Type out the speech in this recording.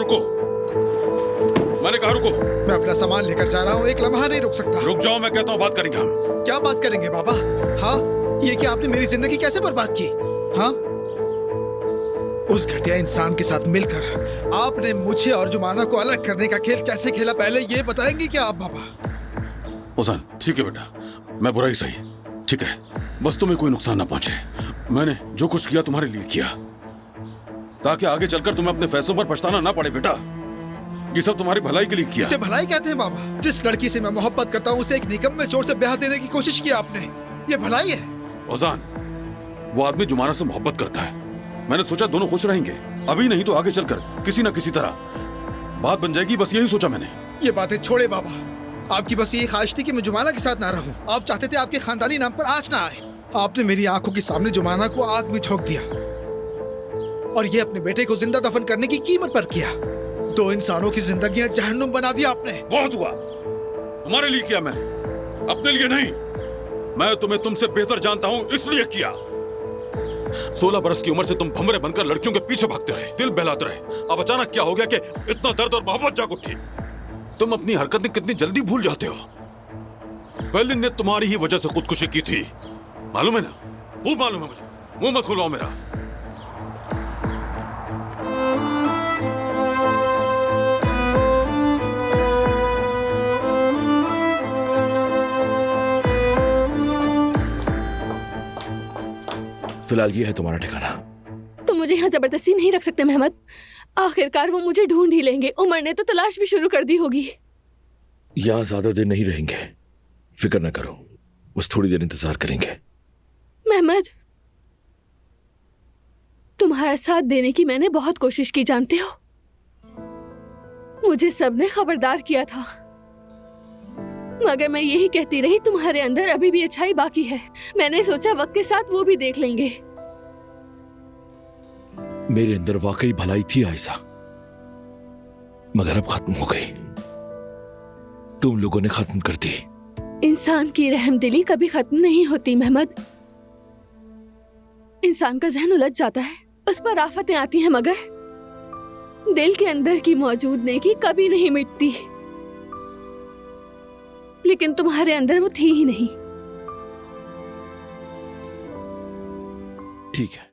रुको, मैंने कहा रुको। मैं अपना सामान लेकर जा रहा हूँ, एक लम्हा नहीं रुक सकता। रुक जाओ, मैं कहता हूँ बात करेंगे हम। क्या बात करेंगे बाबा? हाँ, ये कि आपने मेरी जिंदगी कैसे बर्बाद की? हाँ, उस घटिया इंसान के साथ मिलकर आपने मुझे और जुमाना को अलग करने का खेल कैसे खेला, पहले ये बताएंगे क्या आप बाबा? ओजान, ठीक है बेटा, मैं बुरा ही सही, ठीक है, बस तुम्हें कोई नुकसान ना पहुंचे। मैंने जो कुछ किया तुम्हारे लिए किया, ताकि आगे चलकर तुम्हें अपने फैसलों पर पछताना ना पड़े बेटा। ये सब तुम्हारी भलाई के लिए किया। इसे भलाई कहते हैं बाबा? जिस लड़की से मैं मोहब्बत करता हूँ उसे एक निकम्मे चोर से ब्याह देने की कोशिश की आपने, ये भलाई है? ओजान, वो आदमी जुमाना से मोहब्बत करता है, मैंने सोचा दोनों खुश रहेंगे, अभी नहीं तो आगे चलकर किसी ना किसी तरह बात बन जाएगी, बस यही सोचा मैंने। ये बातें छोड़े बाबा, आपकी बस ये ख्वाहिश थी कि मैं जुमाना के साथ ना रहूं। आप चाहते थे आपके खानदानी नाम पर आंच ना आए। आपने मेरी आंखों के सामने जुमाना को आग में झोंक दिया और ये अपने बेटे को जिंदा दफन करने की कीमत पर किया। 2 इंसानों की जिंदगियां जहन्नुम बना दिया आपने। बहुत हुआ, तुम्हारे लिए किया मैंने, अपने लिए नहीं। मैं तुम्हें तुमसे बेहतर जानता हूं, इसलिए किया। 16 बरस की उम्र से तुम भंवरे बनकर लड़कियों के पीछे भागते रहे, दिल बहलाते रहे। अब अचानक क्या हो गया कि इतना दर्द और मोहब्बत जाग उठी? तुम अपनी हरकतें कितनी जल्दी भूल जाते हो। बेलिन ने तुम्हारी ही वजह से खुदकुशी की थी, मालूम है ना? वो मालूम है मुझे, मुंह मत खुलवाओ मेरा। फिलहाल ये है तुम्हारा ठिकाना। तुम मुझे यहाँ जबरदस्ती नहीं रख सकते मेहमद। आखिरकार वो मुझे ढूंढ ही लेंगे। उमर ने तो तलाश भी शुरू कर दी होगी। यहाँ ज्यादा देर नहीं रहेंगे, फिक्र न करो, बस थोड़ी देर इंतजार करेंगे। मेहमद, तुम्हारा साथ देने की मैंने बहुत कोशिश की, जानते हो। मुझे सबने खबरदार किया था, मगर मैं यही कहती रही तुम्हारे अंदर अभी भी अच्छाई बाकी है। मैंने सोचा वक्त के साथ वो भी देख लेंगे। मेरे अंदर वाकई भलाई थी आयशा, मगर अब खत्म हो गई। तुम लोगों ने खत्म कर दी। इंसान की रहमदिली कभी खत्म नहीं होती मेहमद। इंसान का जहन उलझ जाता है, उस पर आफतें आती हैं, मगर दिल के अंदर की मौजूद नेकी कभी नहीं मिटती। लेकिन तुम्हारे अंदर वो थी ही नहीं। ठीक है,